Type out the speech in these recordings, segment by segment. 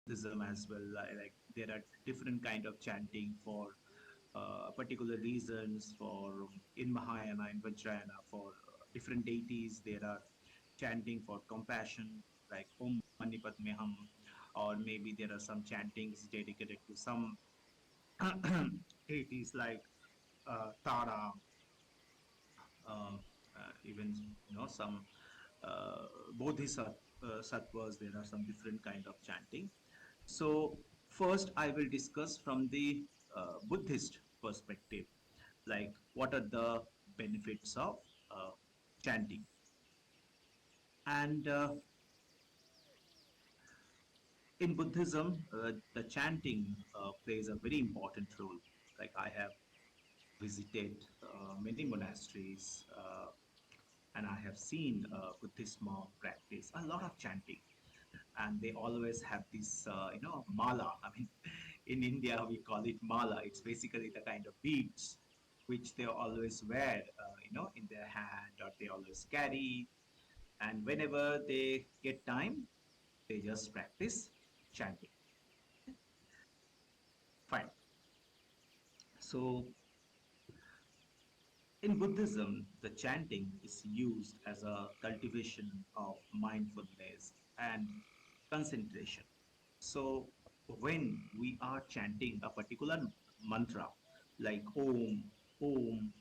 Buddhism as well. Like there are different kind of chanting for particular reasons. For in Mahayana, in Vajrayana, for different deities, there are chanting for compassion, like Om Mani Padme Hum, or maybe there are some chantings dedicated to some deities like Tara, uh, even some uh, bodhisattvas. There are some different kind of chanting. So first, I will discuss from the Buddhist perspective, like what are the benefits of uh, chanting. And in Buddhism, the chanting plays a very important role. Like I have visited many monasteries, and I have seen Buddhist monk practice a lot of chanting, and they always have this, mala. I mean, in India we call it mala. It's basically the kind of beads which they always wear, in their hand, or they always carry. And whenever they get time, they just practice chanting. Fine. So in Buddhism, the chanting is used as a cultivation of mindfulness and concentration. So, when we are chanting a particular mantra like Om, Om,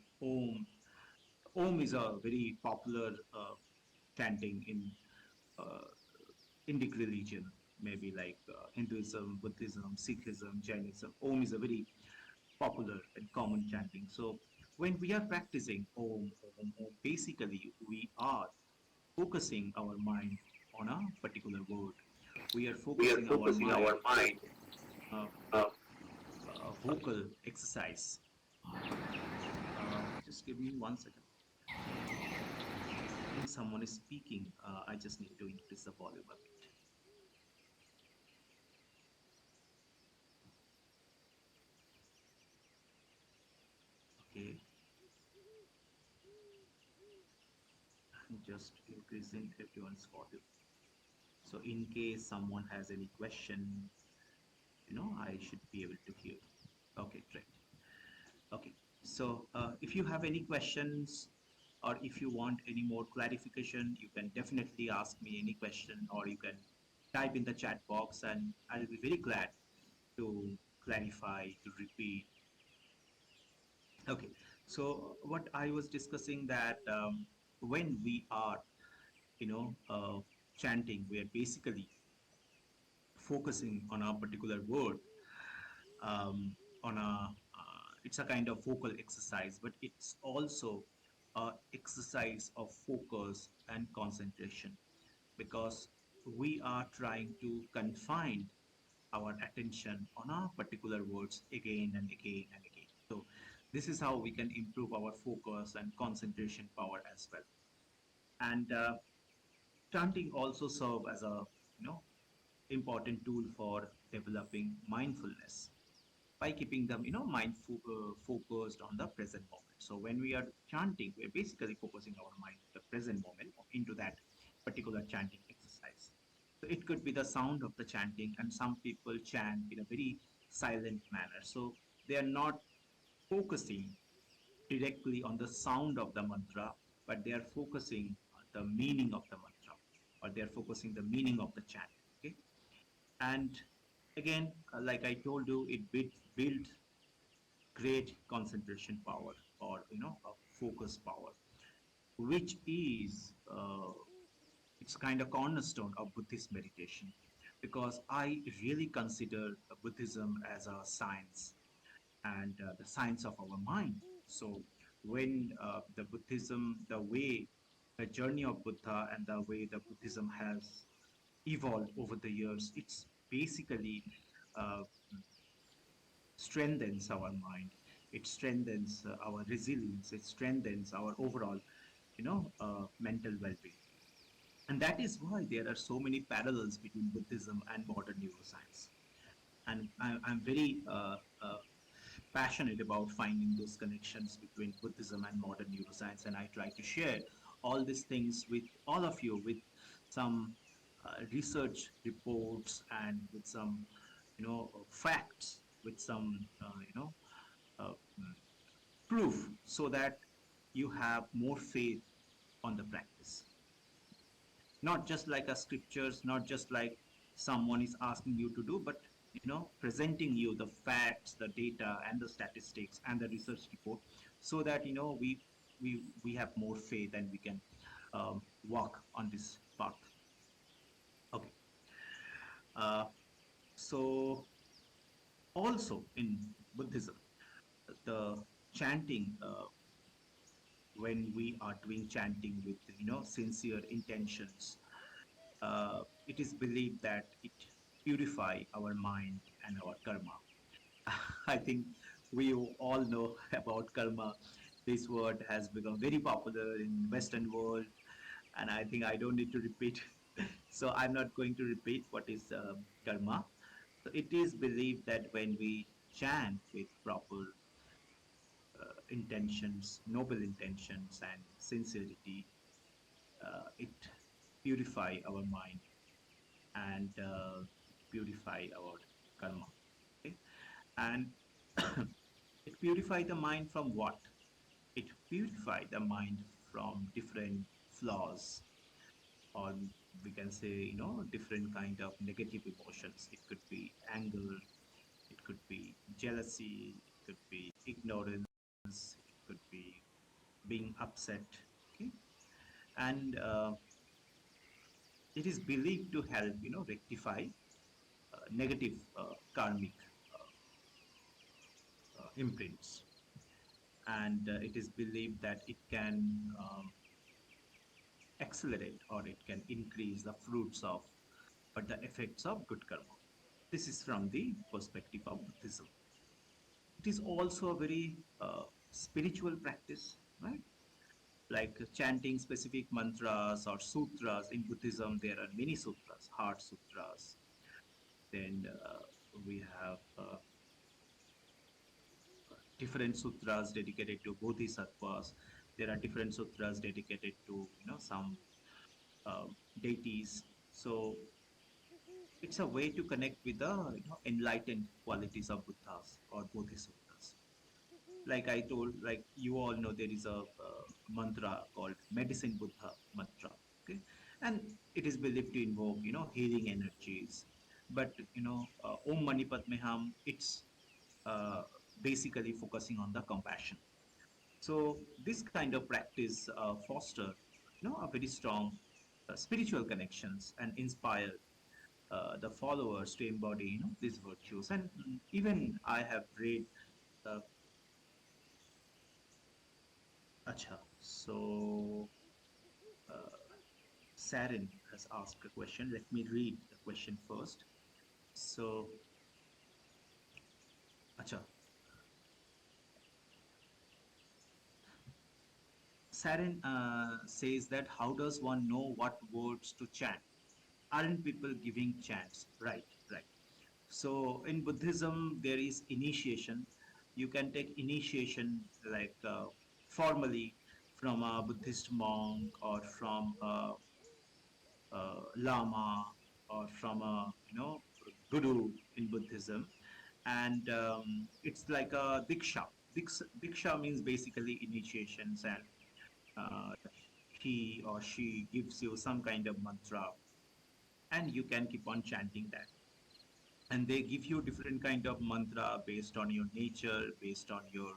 Om is a very popular chanting in uh, Indic religion, maybe like Hinduism, Buddhism, Sikhism, Jainism. Om is a very popular and common chanting. So when we are practicing Om, basically we are focusing our mind on a particular word. We are We are focusing our focusing mind our mind. on Uh, a vocal exercise. Just give me 1 second. I think someone is speaking. I just need to increase the volume a bit. Okay, I'm just increasing everyone's volume. So in case someone has any question, I should be able to hear. Okay, great. Okay, so if you have any questions, or if you want any more clarification, you can definitely ask me any question, or you can type in the chat box, and I'll be very glad to clarify, to repeat. Okay, so what I was discussing, that when we are, chanting, we are basically focusing on a particular word, on a it's a kind of vocal exercise, but it's also a exercise of focus and concentration, because we are trying to confine our attention on our particular words again and again and again. So this is how we can improve our focus and concentration power as well. And chanting also serve as a, you know important tool for developing mindfulness, by keeping them, focused on the present moment. So when we are chanting, we are basically focusing our mind to the present moment, into that particular chanting exercise. So it could be the sound of the chanting, and some people chant in a very silent manner, so they are not focusing directly on the sound of the mantra, but they are focusing on the meaning of the mantra, or they are focusing the meaning of the chant. Okay, and again, like I told you, it build great concentration power, or a focus power, which is it's kind of cornerstone of Buddhist meditation, because I really consider Buddhism as a science, and the science of our mind. So when the Buddhism, the way, the journey of Buddha, and the way the Buddhism has evolved over the years, it's basically uh, strengthens our mind. It strengthens our resilience. It strengthens our overall, mental well-being. And that is why there are so many parallels between Buddhism and modern neuroscience. And I'm very passionate about finding those connections between Buddhism and modern neuroscience. And I try to share all these things with all of you, with some research reports and with some, facts, with some, uh, mm, proof, so that you have more faith on the practice. Not just like a scriptures, not just like someone is asking you to do, but presenting you the facts, the data, and the statistics and the research report, so that we have more faith and we can walk on this path. Okay. uh, so also in Buddhism, the chanting, when we are doing chanting with sincere intentions, it is believed that it purify our mind and our karma. I think we all know about karma. This word has become very popular in Western world, and I think I don't need to repeat. So I'm not going to repeat what is karma. So it is believed that when we chant with proper intentions, noble intentions, and sincerity, it purify our mind and purify our karma. Okay? And it purify the mind from what? It purify the mind from different flaws, or we can say, different kind of negative emotions. It could be anger, it could be jealousy, it could be ignorance, it could be being upset. Okay? And it is believed to help, rectify negative karmic imprints. And it is believed that it can accelerate, or it can increase the fruits of, or the effects of good karma. This is from the perspective of Buddhism. It is also a very spiritual practice, right? Like chanting specific mantras or sutras. In Buddhism, there are many sutras, heart sutras. Then we have different sutras dedicated to bodhisattvas. There are different sutras dedicated to some deities. So it's a way to connect with the enlightened qualities of Buddhas or Bodhisattvas. Like I told, like you all know, there is a mantra called Medicine Buddha mantra. Okay, and it is believed to invoke healing energies. But Om Mani Padme Hum, it's uh, basically focusing on the compassion. So this kind of practice foster a very strong spiritual connections and inspire the followers to embody these virtues. And even I have read. Uh, Acha. So Saren has asked a question. Let me read the question first. So, Acha. Saren says that how does one know what words to chant? Aren't people giving chants? Right, right. So in Buddhism, there is initiation. You can take initiation like formally from a Buddhist monk, or from a lama, or from a guru in Buddhism, and it's like a diksha. Diksha means basically initiations, and uh, he or she gives you some kind of mantra, and you can keep on chanting that. And they give you different kind of mantra based on your nature, based on your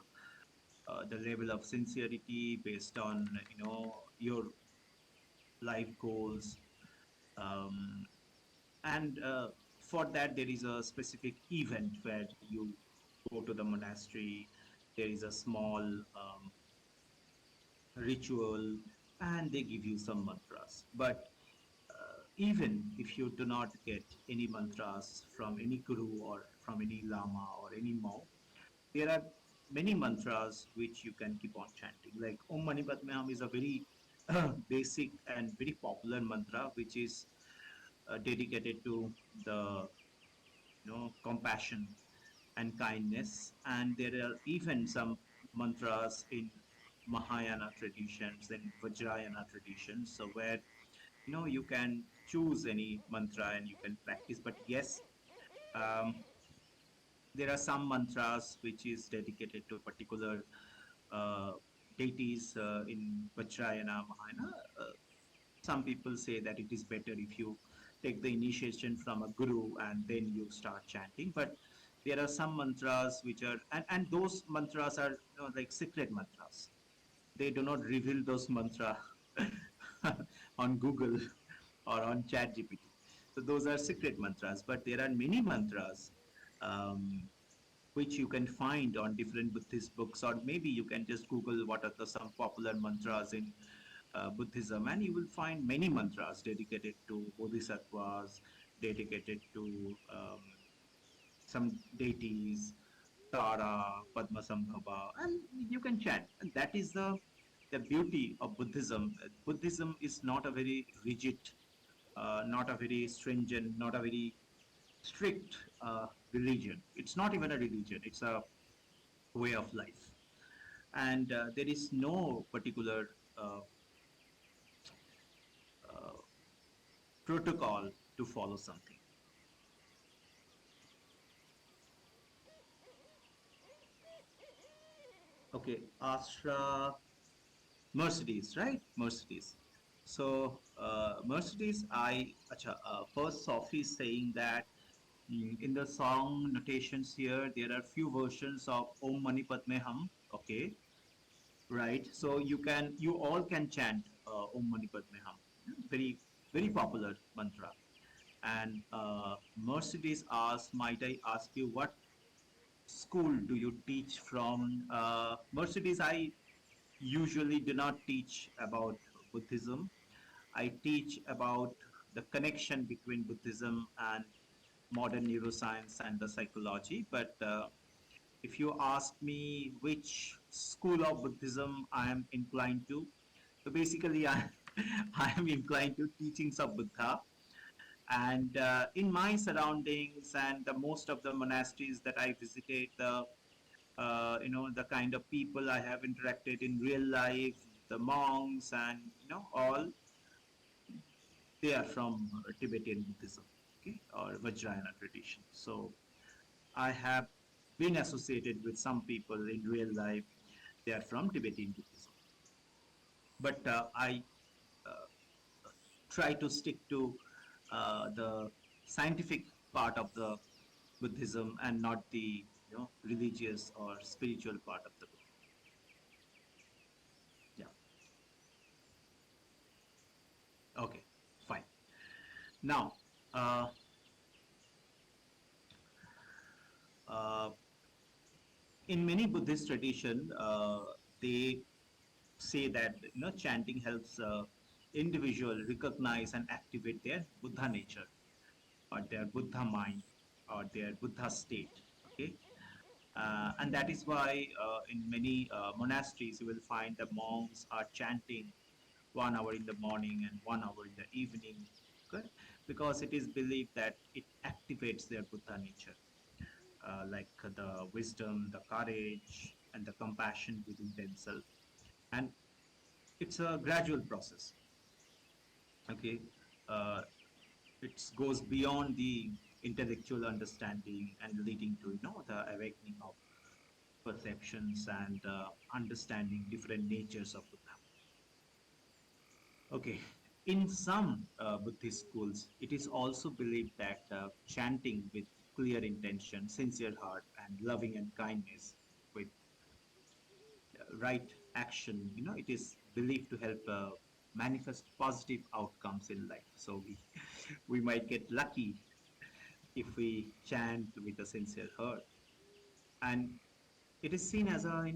the level of sincerity, based on your life goals. Um, and for that, there is a specific event where you go to the monastery. There is a small ritual, and they give you some mantras. But even if you do not get any mantras from any guru or from any lama or any monk, there are many mantras which you can keep on chanting. Like Om Mani Padme Hum is a very basic and very popular mantra, which is dedicated to the compassion and kindness. And there are even some mantras in Mahayana traditions and Vajrayana traditions, so where you can choose any mantra and you can practice. But yes, um, there are some mantras which is dedicated to particular uh, deities in Vajrayana, Mahayana. Some people say that it is better if you take the initiation from a guru and then you start chanting. But there are some mantras which are, and those mantras are like secret mantras. They do not reveal those mantra on Google or on ChatGPT. So those are secret mantras. But there are many mantras um, which you can find on different Buddhist books, or maybe you can just Google what are the some popular mantras in Buddhism, and you will find many mantras dedicated to bodhisattvas, dedicated to some deities, Tara, Padmasambhava, and you can chant. And that is the beauty of Buddhism. Buddhism is not a very rigid, not a very stringent, not a very strict religion. It's not even a religion. It's a way of life, and there is no particular uh, protocol to follow something. Okay, Astra, Mercedes, right? Mercedes. So Mercedes, first Sophie is saying that in the song notations here, there are few versions of Om Mani Padme Hum. Okay, right? So you all can chant Om Mani Padme Hum. Very, very popular mantra. And Mercedes asks, might I ask you what school do you teach from? Mercedes, I usually do not teach about Buddhism. I teach about the connection between Buddhism and modern neuroscience and the psychology. But if you ask me which school of Buddhism I am inclined to, so basically I am inclined to teachings of Buddha. And in my surroundings and the most of the monasteries that I visited, the kind of people I have interacted in real life, the monks and all, they are from Tibetan Buddhism, okay, or Vajrayana tradition. So I have been associated with some people in real life. They are from Tibetan Buddhism, but I uh, try to stick to the scientific part of the Buddhism and not the religious or spiritual part of the Buddhism. Yeah. Okay. Fine. Now, uh, uh, in many Buddhist tradition, they say that chanting helps individual recognize and activate their Buddha nature or their Buddha mind or their Buddha state. Okay, and that is why in many monasteries you will find the monks are chanting 1 hour in the morning and 1 hour in the evening. Okay, because it is believed that it activates their Buddha nature, like the wisdom, the courage, and the compassion within themselves. And it's a gradual process. Okay, uh, it goes beyond the intellectual understanding and leading to the awakening of perceptions and understanding different natures of Buddha. Okay, in some Buddhist schools, it is also believed that chanting with clear intention, sincere heart, and loving and kindness with right action, it is believed to help manifest positive outcomes in life. So we we might get lucky if we chant with a sincere heart, and it is seen as a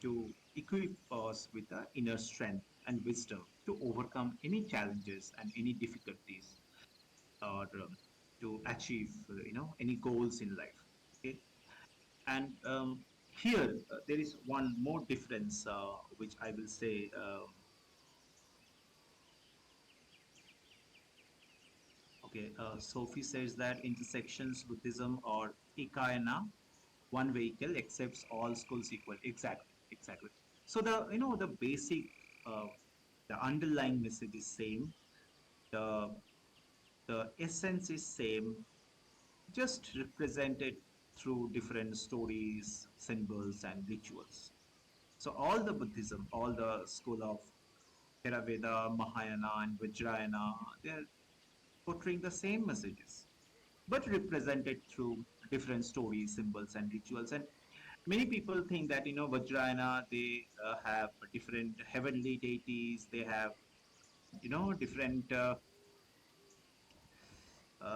to equip us with the inner strength and wisdom to overcome any challenges and any difficulties, or to achieve any goals in life. Okay, and here there is one more difference which I will say. Okay, Sophie says that intersections Buddhism or Ekayana, one vehicle accepts all schools equal. Exactly, exactly. So the the basic, the underlying message is same. the the essence is same, just represented through different stories, symbols, and rituals. So all the Buddhism, all the school of Theravada, Mahayana, and Vajrayana, they're portraying the same messages, but represented through different stories, symbols, and rituals. And many people think that Vajrayana, they have different heavenly deities. They have different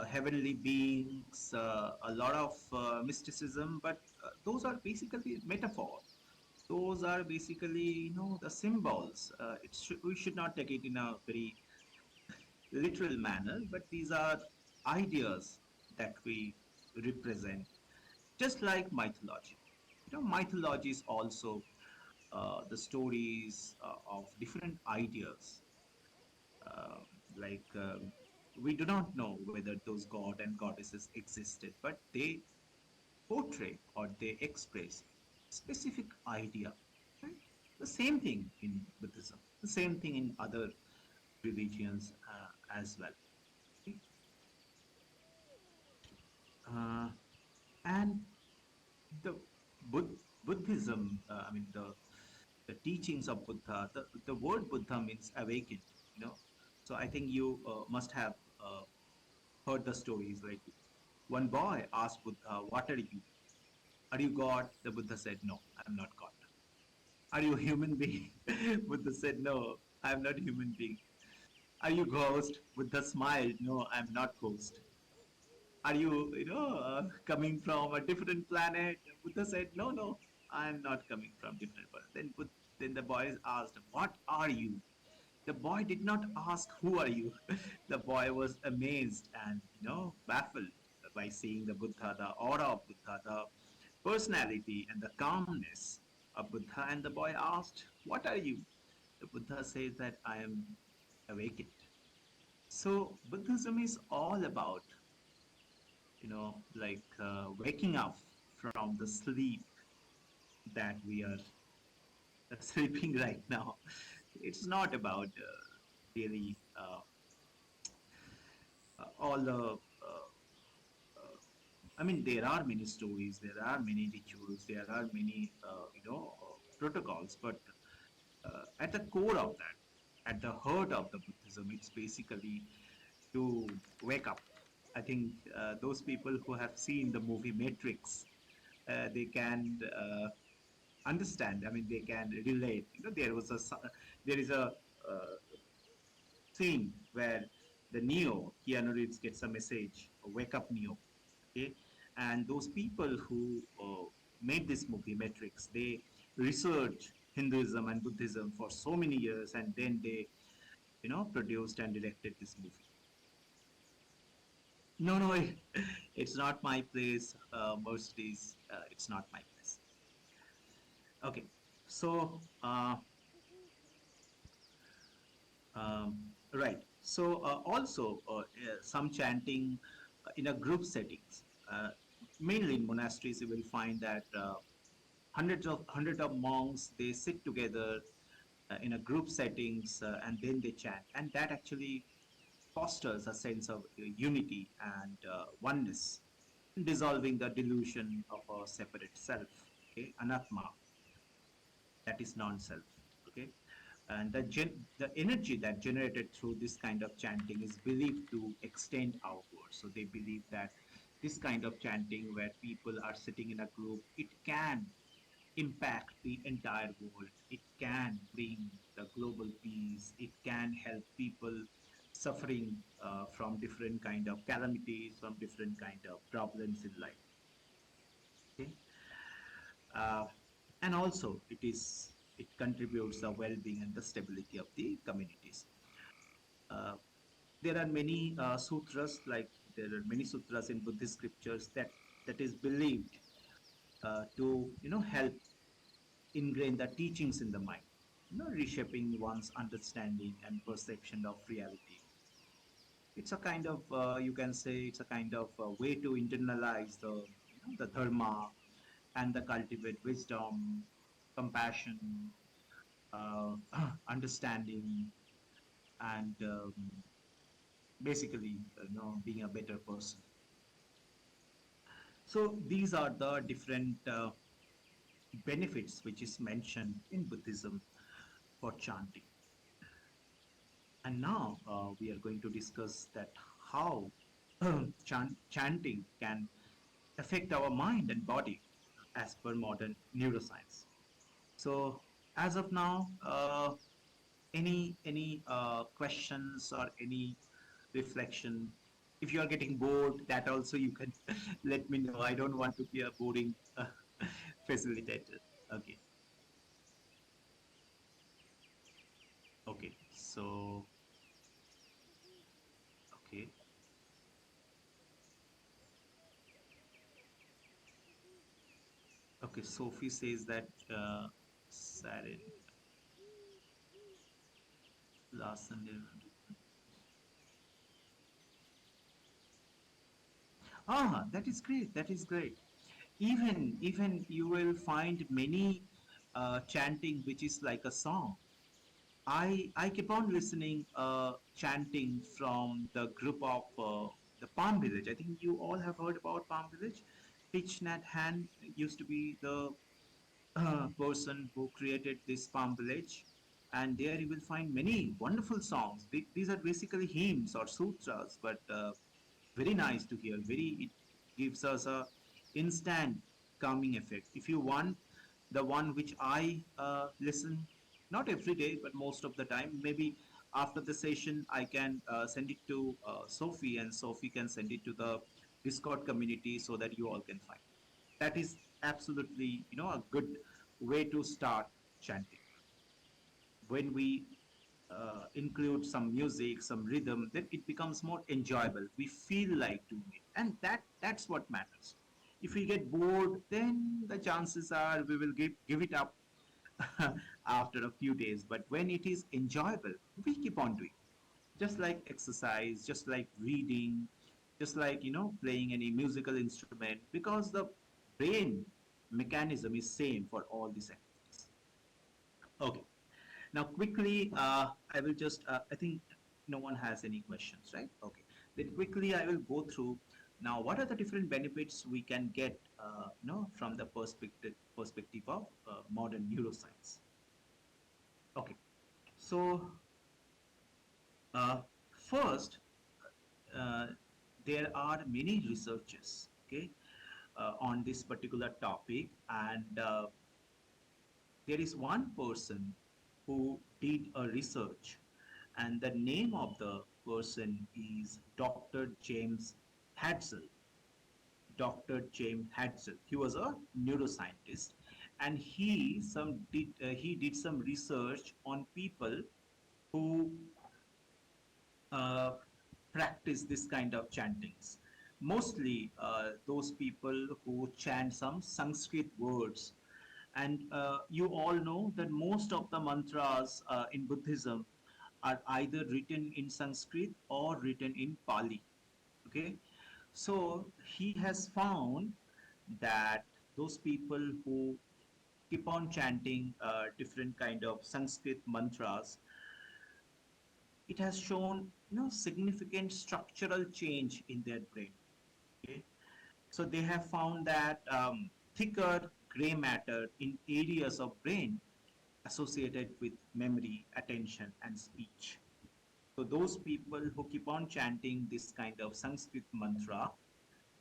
heavenly beings, a lot of mysticism, but those are basically metaphor. Those are basically the symbols. We should not take it in a very literal manner, but these are ideas that we represent, just like mythology. Mythology is also the stories of different ideas. Uh, like we do not know whether those god and goddesses existed, but they portray or they express specific idea. Right? The same thing in Buddhism, the same thing in other religions as well. Okay? Uh, and the Buddhism, I mean the teachings of Buddha. The word Buddha means awakened. You know, so I think you must have heard the stories. Like one boy asked Buddha, "What are you? Are you God?" The Buddha said, "No, I'm not God." "Are you a human being?" Buddha said, "No, I'm not a human being." "Are you ghost?" Buddha smiled, "No, I'm not ghost." "Are you, coming from a different planet?" Buddha said, "No, no, I'm not coming from different planet." Then the boy asked, "What are you?" The boy did not ask, "Who are you?" The boy was amazed and, baffled by seeing the Buddha, the aura of Buddha, the personality and the calmness of Buddha. And the boy asked, "What are you?" The Buddha says that I am awakened. So Buddhism is all about, like waking up from the sleep that we are sleeping right now. It's not about really all the I mean, there are many stories, there are many rituals, there are many, protocols, but at the core of that, at the heart of the Buddhism, it's basically to wake up. I think those people who have seen the movie Matrix, they can understand. I mean, they can relate. There is a scene where the Neo, Keanu Reeves, gets a message, "Wake up, Neo." Okay, and those people who made this movie Matrix, they researched Hinduism and Buddhism for so many years, and then they, produced and directed this movie. No, no, it's not my place, Mercedes. It's not my place. Okay, so right. So also some chanting in a group settings. Mainly in monasteries, you will find that hundred of monks, they sit together in a group settings, and then they chant, and that actually fosters a sense of unity and oneness, dissolving the delusion of a separate self. Okay, anatma, that is non-self. Okay, and the energy that generated through this kind of chanting is believed to extend outward. So they believe that this kind of chanting, where people are sitting in a group, it can impact the entire world. It can bring the global peace. It can help people suffering from different kind of calamities, from different kind of problems in life. Okay, uh, and also it contributes the well-being and the stability of the communities. Uh, there are many sutras, like there are many sutras in Buddhist scriptures that is believed to help ingrain the teachings in the mind, reshaping one's understanding and perception of reality. It's a kind of you can say it's a kind of way to internalize the dharma and the cultivate wisdom, compassion, uh, understanding, and basically, being a better person. So these are the different benefits which is mentioned in Buddhism for chanting. And now we are going to discuss that how chanting can affect our mind and body as per modern neuroscience. So as of now, any questions or any reflection? If you are getting bored, that also you can let me know. I don't want to be a boring facilitator. Okay, okay. So okay, okay. Sophie says that Saturday last Sunday. Ah, that is great. That is great. Even you will find many chanting which is like a song. I keep on listening chanting from the group of the Palm Village. I think you all have heard about Palm Village. Thich Nhat Hanh used to be the person who created this Palm Village, and there you will find many wonderful songs. These are basically hymns or sutras, but very nice to hear. Very, it gives us a instant calming effect. If you want the one which I listen, not every day, but most of the time, maybe after the session, I can send it to Sophie, and Sophie can send it to the Discord community so that you all can find. That is absolutely, a good way to start chanting. When we include some music, some rhythm, then it becomes more enjoyable. We feel like doing it, and that's what matters. If we get bored, then the chances are we will give it up after a few days. But when it is enjoyable, we keep on doing. Just like exercise, just like reading, just like playing any musical instrument, because the brain mechanism is same for all these activities. Okay. Now, quickly, I will just, I think no one has any questions, right? Okay. Then quickly, I will go through now what are the different benefits we can get, from the perspective of modern neuroscience. Okay. So, uh, first, uh, there are many researchers, okay, on this particular topic, and there is one person who did a research, and the name of the person is Dr. James Hadsell. Dr. James Hadsell. He was a neuroscientist, and he did some research on people who uh, practice this kind of chantings. Mostly those people who chant some Sanskrit words. And you all know that most of the mantras in Buddhism are either written in Sanskrit or written in Pali. Okay, so he has found that those people who keep on chanting different kind of Sanskrit mantras, it has shown significant structural change in their brain. Okay, so they have found that thicker gray matter in areas of brain associated with memory, attention, and speech. So those people who keep on chanting this kind of Sanskrit mantra,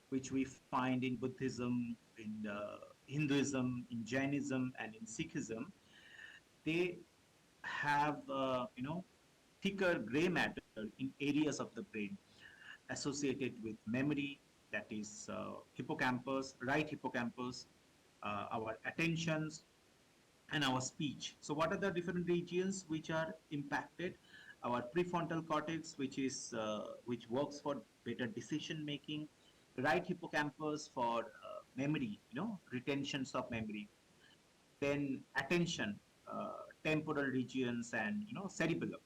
which we find in Buddhism, in Hinduism, in Jainism, and in Sikhism, they have thicker gray matter in areas of the brain associated with memory, that is hippocampus, right hippocampus, our attentions, and our speech. So what are the different regions which are impacted? Our prefrontal cortex, which works for better decision making, right hippocampus for memory, retentions of memory, then attention, temporal regions, and cerebellum.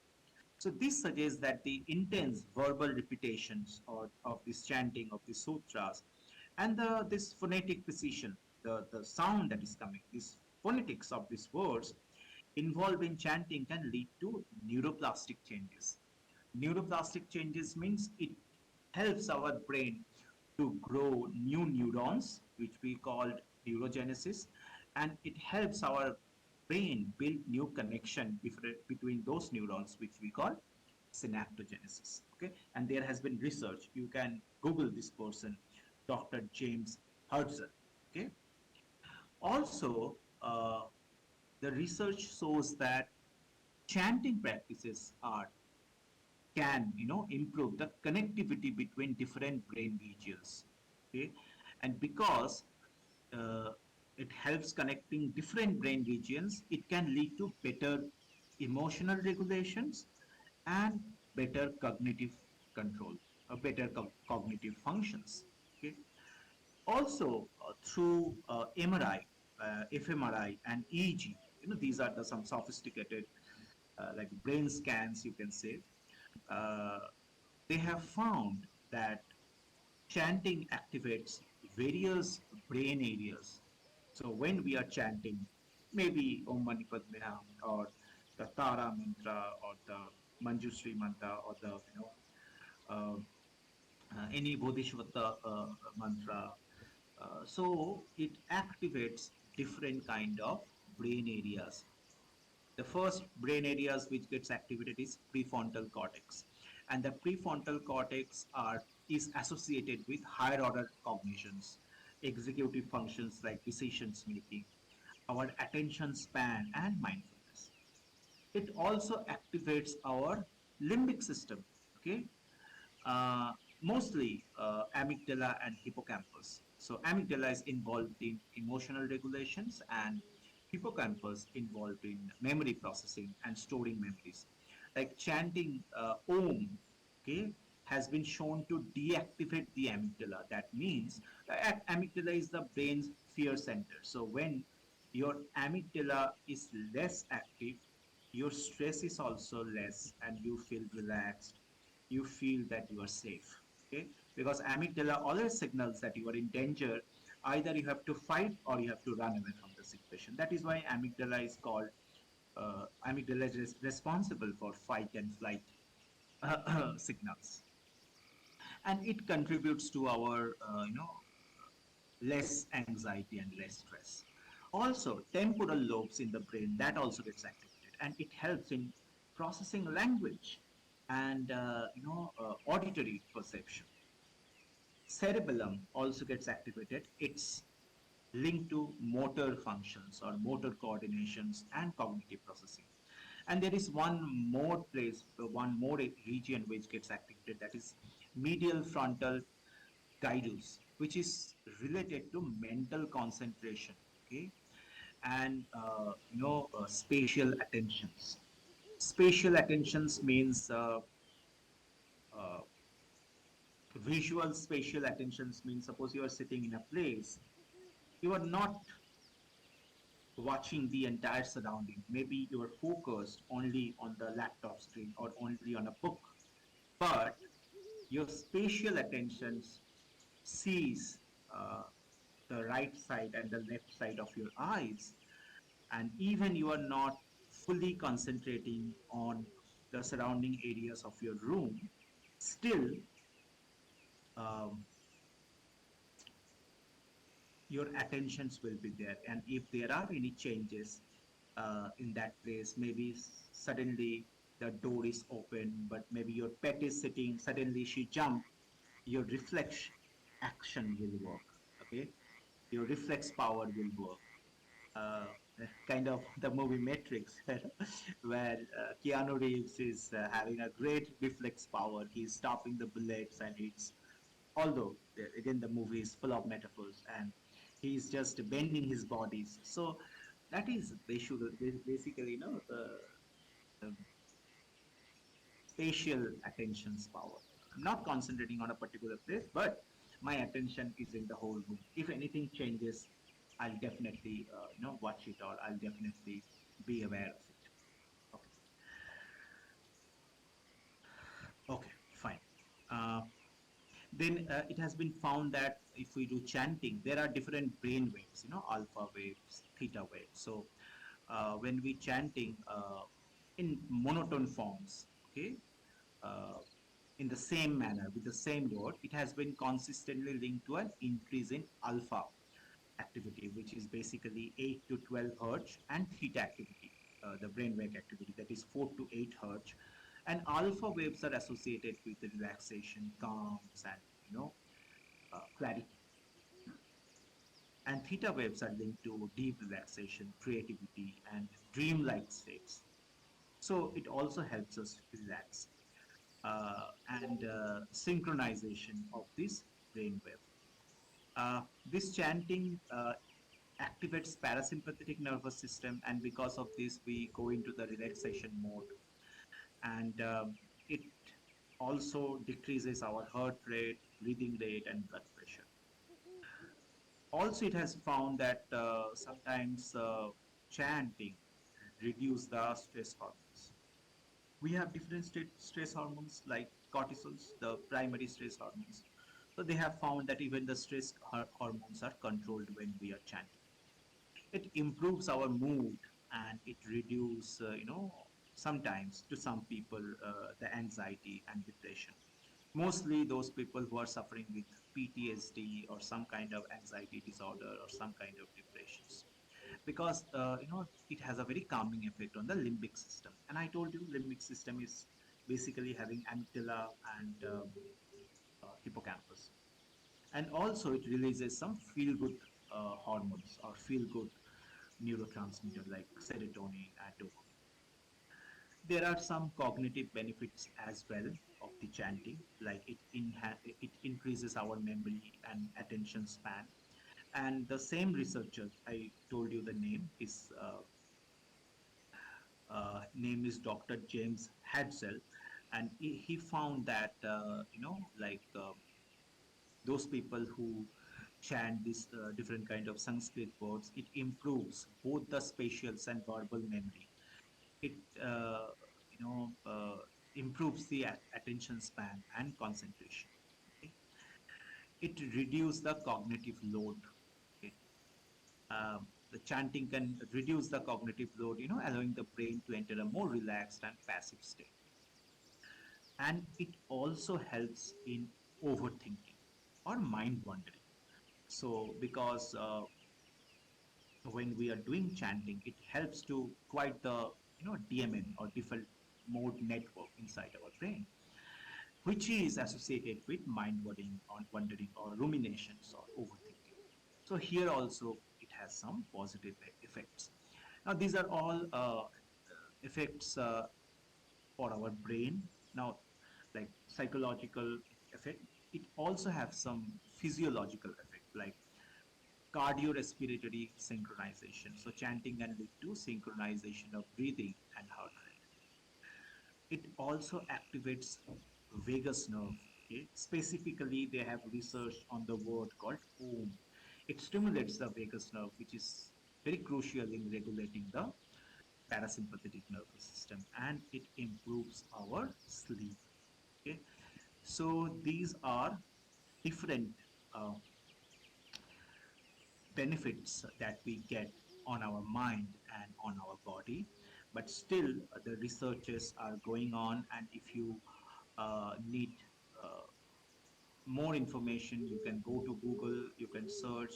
So this suggests that the intense verbal repetitions of this chanting of the sutras and this phonetic precision, the sound that is coming, this phonetics of these words involved in chanting can lead to neuroplastic changes. Neuroplastic changes means it helps our brain to grow new neurons, which we call neurogenesis, and it helps our brain build new connection between those neurons, which we call synaptogenesis. Okay, and there has been research. You can Google this person, Dr. James Hudson. Okay, also the research shows that chanting practices are can improve the connectivity between different brain regions. Okay, and because uh, it helps connecting different brain regions, it can lead to better emotional regulations and better cognitive control, better cognitive functions. Okay, also through MRI, fMRI, and EEG, these are some sophisticated like brain scans, you can say. uh, they have found that chanting activates various brain areas. So when we are chanting, maybe Om Mani Padme Hum, or the Tara mantra, or the Manjushri mantra, or the uh, any Bodhisattva mantra, so it activates different kind of brain areas. The first brain areas which gets activated is prefrontal cortex, and the prefrontal cortex are is associated with higher order cognitions, executive functions like decisions making, our attention span, and mindfulness. It also activates our limbic system. Okay, uh, mostly amygdala and hippocampus. So amygdala is involved in emotional regulations, and hippocampus involved in memory processing and storing memories. Like chanting Om, okay, has been shown to deactivate the amygdala. That means amygdala is the brain's fear center. So when your amygdala is less active, your stress is also less, and you feel relaxed, you feel that you are safe. Okay, because amygdala always signals that you are in danger. Either you have to fight or you have to run away from the situation. That is why amygdala is called amygdala is responsible for fight and flight signals, and it contributes to our less anxiety and less stress. Also temporal lobes in the brain, that also gets activated, and it helps in processing language and auditory perception. Cerebellum also gets activated. It's linked to motor functions or motor coordinations and cognitive processing. And there is one more region which gets activated, that is medial frontal gyrus, which is related to mental concentration. Okay, and spatial attentions. Spatial attentions means uh, visual spatial attentions means, suppose you are sitting in a place, you are not watching the entire surrounding. Maybe you are focused only on the laptop screen or only on a book, but your spatial attentions sees uh, the right side and the left side of your eyes, and even you are not fully concentrating on the surrounding areas of your room, still um, your attentions will be there. And if there are any changes in that place, maybe suddenly the door is open, but maybe your pet is sitting, suddenly she jumped, your reflex action will work. Okay, your reflex power will work. uh, kind of the movie Matrix, where Keanu Reeves is having a great reflex power. He's stopping the bullets, and it's, although again the movie is full of metaphors, and he's just bending his bodies. So that is basically, the spatial attention's power. I'm not concentrating on a particular place, but my attention is in the whole room. If anything changes, I'll definitely watch it, or I'll definitely be aware of it. Okay, okay, fine. Uh, then it has been found that if we do chanting, there are different brain waves, alpha waves, theta waves. So when we chanting in monotone forms, okay, in the same manner with the same word, it has been consistently linked to an increase in alpha activity, which is basically 8 to 12 hertz, and theta activity, the brainwave activity, that is 4 to 8 hertz. And alpha waves are associated with the relaxation, calms, and clarity. And theta waves are linked to deep relaxation, creativity, and dreamlike states. So it also helps us relax and synchronization of this brainwave. This chanting activates parasympathetic nervous system, and because of this, we go into the relaxation mode, and it also decreases our heart rate, breathing rate, and blood pressure. Also, it has found that sometimes chanting reduce the stress hormones. We have different stress hormones like cortisols, the primary stress hormones. So they have found that even the stress hormones are controlled when we are chanting. It improves our mood, and it reduces, sometimes to some people, the anxiety and depression. Mostly those people who are suffering with PTSD or some kind of anxiety disorder or some kind of depressions, because it has a very calming effect on the limbic system. And I told you limbic system is basically having amygdala and hippocampus. And also it releases some feel good hormones or feel good neurotransmitter like serotonin and dopamine. There are some cognitive benefits as well of the chanting, like it increases our memory and attention span. And the same researcher, I told you the name is Dr. James Hadsell, and he found that those people who chant these different kind of Sanskrit words, it improves both the spatial and verbal memory. It improves the attention span and concentration. Okay? It reduces the cognitive load. Okay? The chanting can reduce the cognitive load, allowing the brain to enter a more relaxed and passive state. And it also helps in overthinking or mind wandering. So, because when we are doing chanting, it helps to quiet the DMN or default mode network inside our brain, which is associated with mind wandering or ruminations or overthinking. So here also it has some positive effects. Now these are all effects for our brain. Now, like psychological effect, it also has some physiological effect like cardiorespiratory synchronization. So chanting can lead to synchronization of breathing and heart rate. It also activates vagus nerve. Okay? Specifically, they have researched on the word called Om. It stimulates the vagus nerve, which is very crucial in regulating the parasympathetic nervous system, and it improves our sleep. Okay, so these are different uh, benefits that we get on our mind and on our body, but still the researches are going on, and if you need uh, more information, you can go to Google, you can search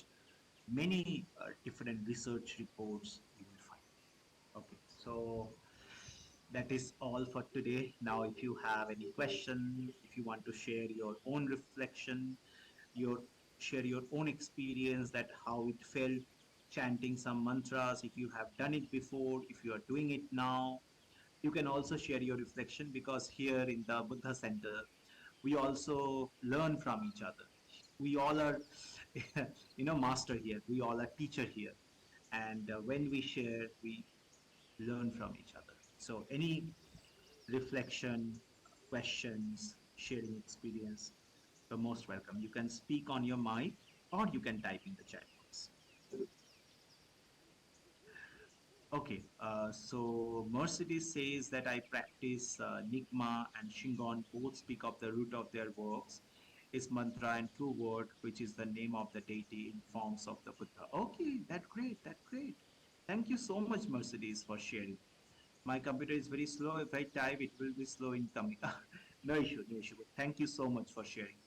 many different research reports you will find. Okay, so that is all for today. Now, if you have any question, if you want to share your own reflection, your share your own experience, that how it felt chanting some mantras, if you have done it before, if you are doing it now, you can also share your reflection, because here in the Buddha Center, we also learn from each other. We all are, master here. We all are teacher here, and when we share, we learn from each other. So any reflection, questions, sharing experience, you're most welcome. You can speak on your mic or you can type in the chat box. Okay, so Mercedes says that I practice Nigma and Shingon both speak of the root of their works is mantra and true word, which is the name of the deity in forms of the Buddha. Okay, that's great, that's great. Thank you so much, Mercedes, for sharing. My computer is very slow. If I type, it will be slow in coming. No issue, no issue. But thank you so much for sharing.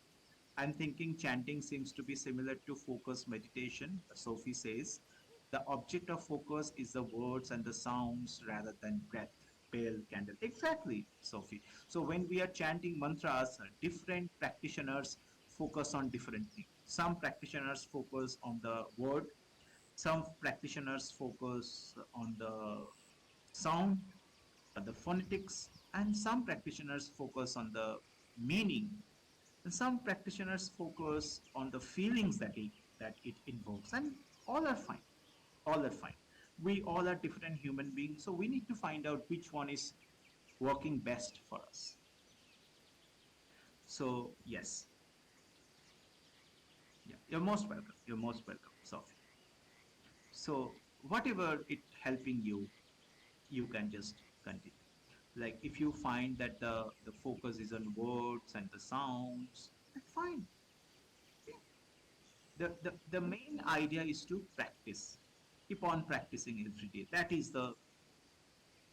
I'm thinking chanting seems to be similar to focus meditation. Sophie says the object of focus is the words and the sounds rather than breath. Pale candle. Exactly, Sophie. So when we are chanting mantras, different practitioners focus on different things. Some practitioners focus on the word, some practitioners focus on the sound, the phonetics, and some practitioners focus on the meaning, and some practitioners focus on the feelings that it invokes, and all are fine. All are fine. We all are different human beings, so we need to find out which one is working best for us. So yes, yeah, you're most welcome. You're most welcome, Sophie. So whatever it helping you, you can just continue. Like if you find that the focus is on words and the sounds, then fine. The main idea is to practice, keep on practicing every day.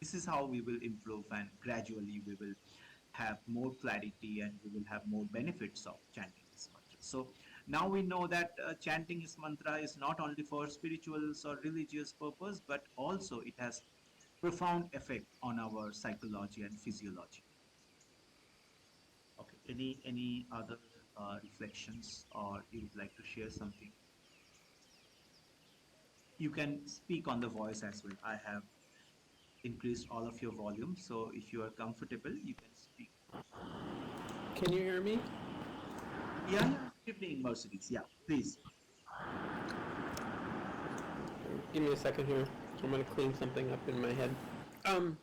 This is how we will improve, and gradually we will have more clarity and we will have more benefits of chanting this mantra. So now we know that chanting this mantra is not only for spirituals or religious purpose, but also it has profound effect on our psychology and physiology. Okay, any other reflections, or you would like to share something? You can speak on the voice as well. I have increased all of your volume, so if you are comfortable, you can speak. Can you hear me? Yeah, yeah. Good evening, Mercedes. Yeah, please. Give me a second here. I'm gonna clean something up in my head. Um,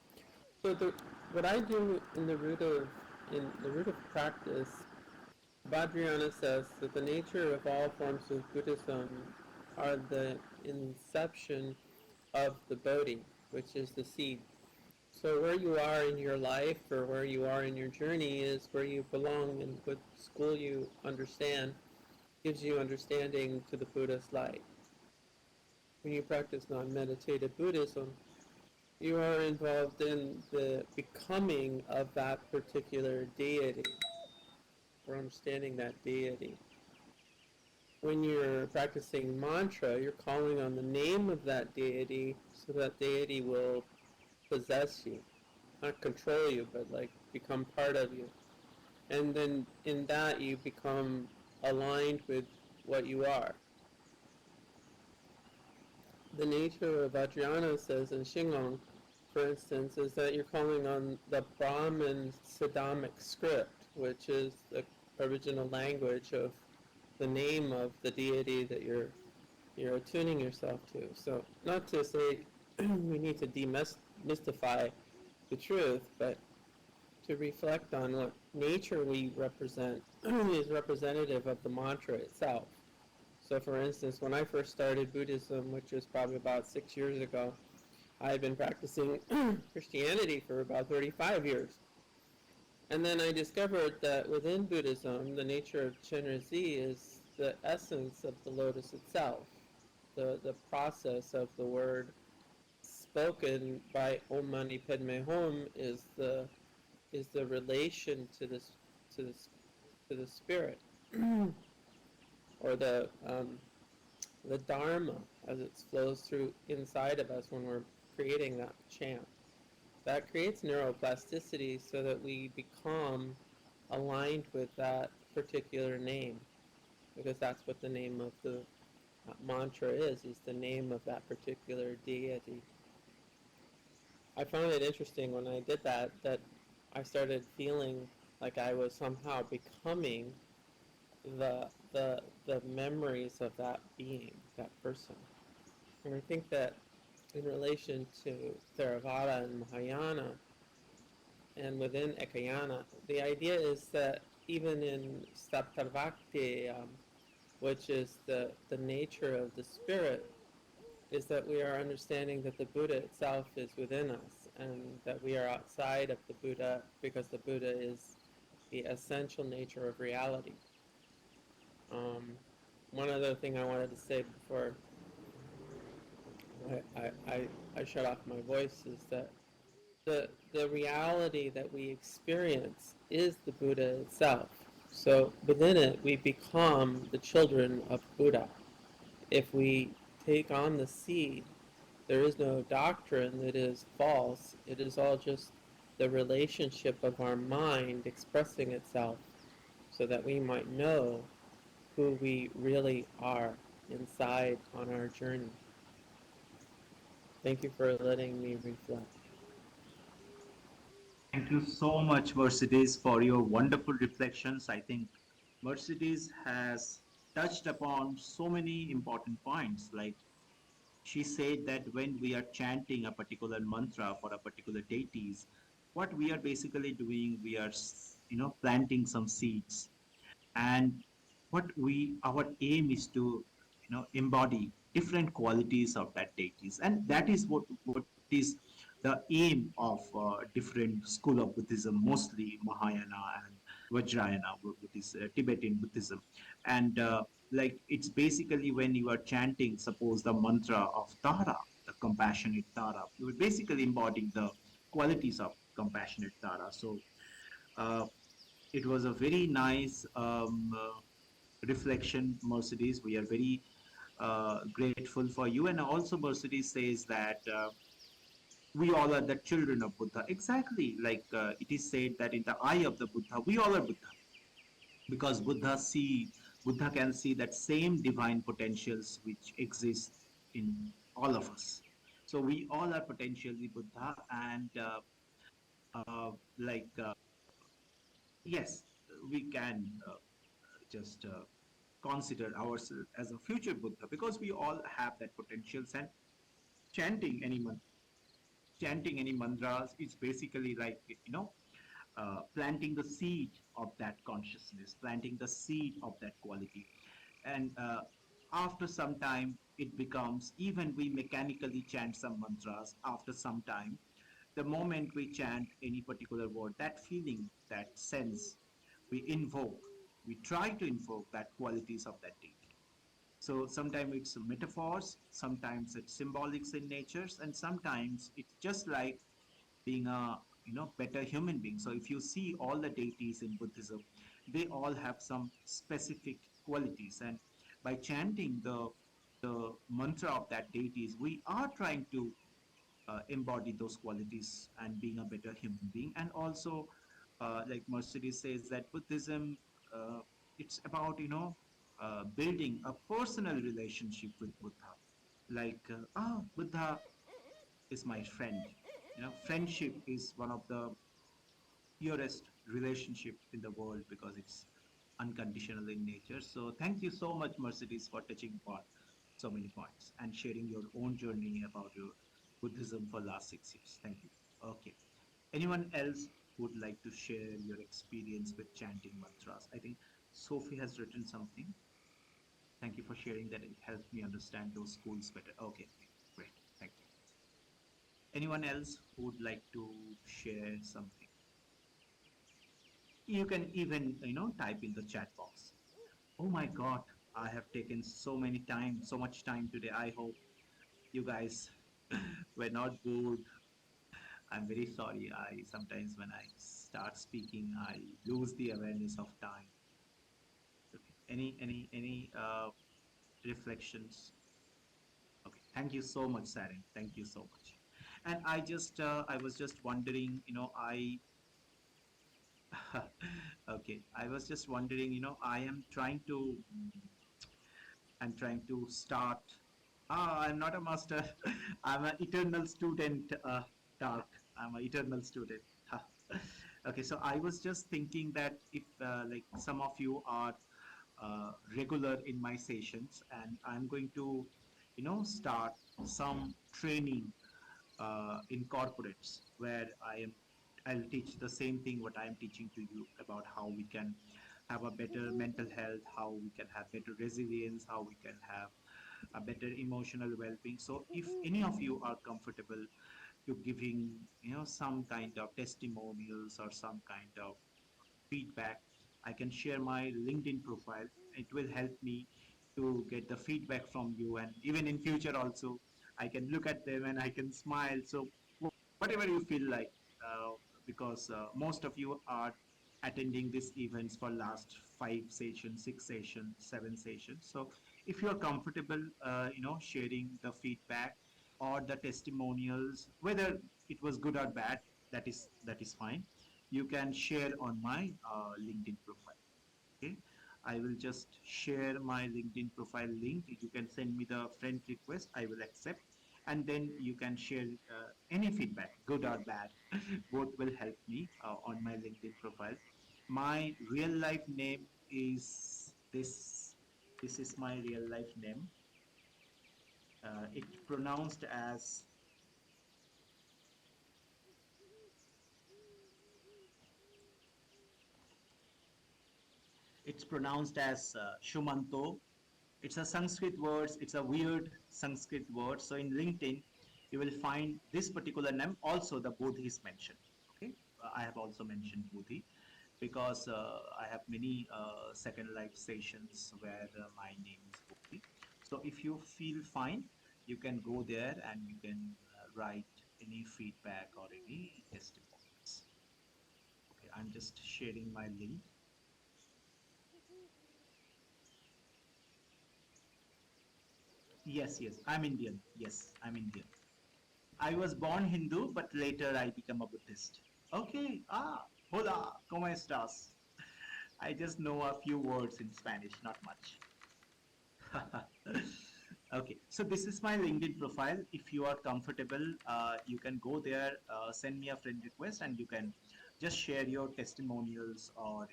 so what I do in the root of practice, Vajrayana says that the nature of all forms of Buddhism are the inception of the Bodhi, which is the seed. So where you are in your life or where you are in your journey is where you belong, and what school you understand gives you understanding to the Buddhist light. When you practice non-meditative Buddhism, you are involved in the becoming of that particular deity, or understanding that deity. When you're practicing mantra, you're calling on the name of that deity so that deity will possess you, not control you, but like become part of you. And then in that you become aligned with what you are. The nature of Vajrayana says in Shingon, for instance, is that you're calling on the Brahmin Siddhamic script, which is the original language of the name of the deity that you're attuning yourself to. So not to say we need to demystify the truth, but to reflect on what nature we represent is representative of the mantra itself. So for instance, when I first started Buddhism, which was probably about 6 years ago, I had been practicing Christianity for about 35 years. And then I discovered that within Buddhism, the nature of Chenrezig is the essence of the lotus itself. The process of the word spoken by Om Mani Padme Hum is the relation to this to this to the spirit, or the Dharma as it flows through inside of us when we're creating that chant. That creates neuroplasticity so that we become aligned with that particular name, because that's what the name of the mantra is the name of that particular deity. I found it interesting when I did that, that I started feeling like I was somehow becoming the memories of that being, that person. And I think that in relation to Theravada and Mahayana, and within Ekayana, the idea is that even in Saptarvakti, which is the nature of the spirit, is that we are understanding that the Buddha itself is within us, and that we are outside of the Buddha because the Buddha is the essential nature of reality. Um, One other thing I wanted to say before I shut off my voice is that the reality that we experience is the Buddha itself. So within it, we become the children of Buddha. If we take on the seed, there is no doctrine that is false. It is all just the relationship of our mind expressing itself so that we might know who we really are inside on our journey. Thank you for letting me reflect. Thank you so much, Mercedes, for your wonderful reflections. I think Mercedes has touched upon so many important points. Like she said that when we are chanting a particular mantra for a particular deities, what we are basically doing, we are, planting some seeds. And what we our aim is to embody different qualities of that deities, and that is what is the aim of different school of Buddhism, mostly Mahayana and Vajrayana, which is Tibetan Buddhism. And like it's basically when you are chanting, suppose the mantra of Tara, the compassionate Tara, you are basically embodying the qualities of compassionate Tara. So uh, it was a very nice reflection, Mercedes. We are very grateful for you. And also, Mercedes says that we all are the children of Buddha. Exactly, like it is said that in the eye of the Buddha, we all are Buddha, because Buddha can see that same divine potentials which exist in all of us. So we all are potentially Buddha, and like yes, we can just consider ourselves as a future Buddha, because we all have that potentials. And chanting any chanting any mantras is basically like planting the seed of that consciousness, planting the seed of that quality. And after some time, it becomes, even we mechanically chant some mantras, after some time, the moment we chant any particular word, that feeling, that sense, we invoke, we try to invoke that qualities of that deity. So sometimes it's metaphors, sometimes it's symbolics in natures, and sometimes it's just like being a better human being. So if you see all the deities in Buddhism, they all have some specific qualities, and by chanting the mantra of that deities, we are trying to embody those qualities and being a better human being. And also, like Mercedes says, that Buddhism, it's about building a personal relationship with Buddha. Like Buddha is my friend. Friendship is one of the purest relationship in the world, because it's unconditional in nature. So thank you so much, Mercedes, for touching upon so many points and sharing your own journey about your Buddhism for last 6 years. Thank you. Okay. Anyone else would like to share your experience with chanting mantras? I think Sophie has written something. Thank you for sharing that. It helped me understand those schools better. Okay, great. Thank you. Anyone else who would like to share something? You can even, type in the chat box. Oh my God, I have taken so much time today. I hope you guys were not bored. I'm very sorry. I sometimes when I start speaking, I lose the awareness of time. Okay. Any reflections? Okay. Thank you so much, Saren. Thank you so much. And I was just wondering, okay, I was just wondering, I'm trying to start. I'm not a master. I'm an eternal student, Dark. I'm an eternal student. Okay, so I was just thinking that if, like, some of you are regular in my sessions, and I'm going to, start some training in corporates where I'll teach the same thing what I am teaching to you about how we can have a better mental health, how we can have better resilience, how we can have a better emotional well-being. So if any of you are comfortable to giving, some kind of testimonials or some kind of feedback, I can share my LinkedIn profile. It will help me to get the feedback from you, and even in future also, I can look at them and I can smile. So whatever you feel like. because most of you are attending these events for last 5 sessions, 6 sessions, 7 sessions. So if you are comfortable, sharing the feedback or the testimonials, whether it was good or bad, that is fine. You can share on my LinkedIn profile. Okay, I will just share my LinkedIn profile link. You can send me the friend request, I will accept, and then you can share any feedback, good or bad. Both will help me on my LinkedIn profile. My real life name is this is my real life name. It's pronounced as Shumanto. It's a Sanskrit word. It's a weird Sanskrit word. So in LinkedIn, you will find this particular name. Also, the Bodhi is mentioned. Okay, I have also mentioned Bodhi because I have many second life sessions where my name is Bodhi. So if you feel fine, you can go there and you can write any feedback or any testimonials. Okay, I'm just sharing my link. Yes, yes, I'm Indian. Yes, I'm Indian. I was born Hindu, but later I became a Buddhist. Okay, hola, ¿cómo estás? I just know a few words in Spanish, not much. Okay, so this is my LinkedIn profile. If you are comfortable, you can go there, send me a friend request, and you can just share your testimonials or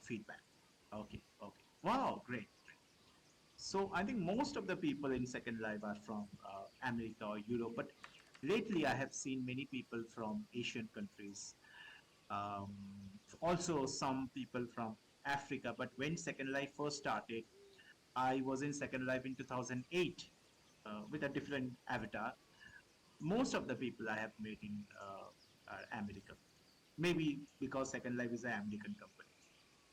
feedback. Okay, okay. Wow, great, great. So I think most of the people in Second Life are from America or Europe, but lately I have seen many people from Asian countries, um, also some people from Africa. But when Second Life first started, I was in Second Life in 2008 with a different avatar. Most of the people I have met in are American. Maybe because Second Life is an American company.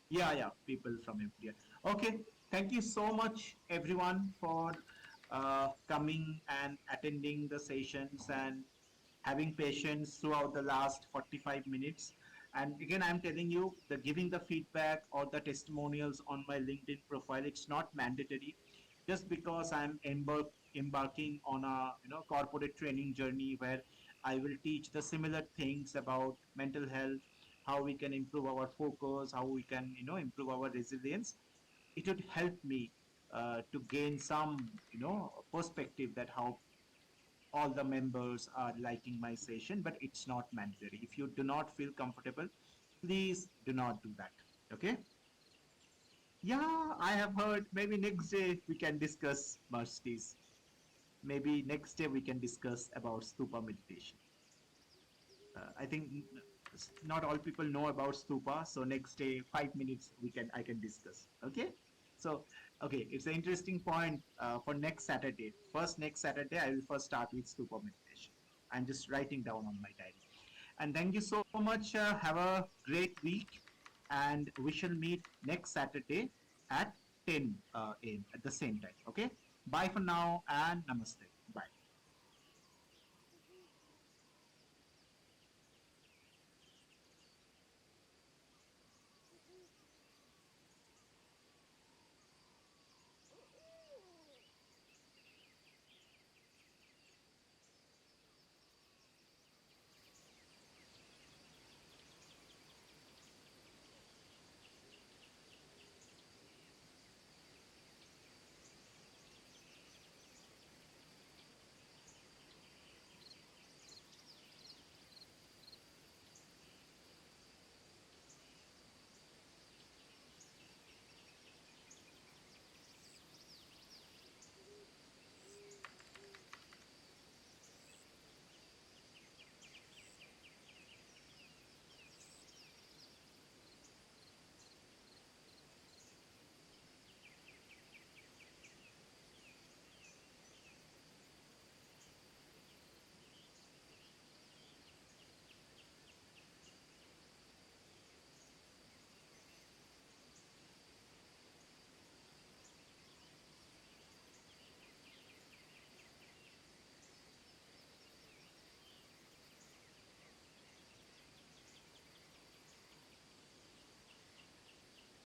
Yeah, yeah, people from India. Okay, thank you so much, everyone, for coming and attending the sessions and having patience throughout the last 45 minutes. And again, I'm telling you, the giving the feedback or the testimonials on my LinkedIn profile, it's not mandatory. Just because I'm embarking on a corporate training journey where I will teach the similar things about mental health, how we can improve our focus, how we can improve our resilience. It would help me to gain some perspective that how all the members are liking my session, but it's not mandatory. If you do not feel comfortable, please do not do that. Okay. Yeah, I have heard maybe next day we can discuss Mercedes. Maybe next day we can discuss about stupa meditation. I think not all people know about stupa, so next day 5 minutes I can discuss. Okay, so okay, it's an interesting point for next Saturday. First, next Saturday I will first start with stupa meditation. I'm just writing down on my diary. And thank you so much. Have a great week, and we shall meet next Saturday at 10 a.m. at the same time. Okay, bye for now and namaste.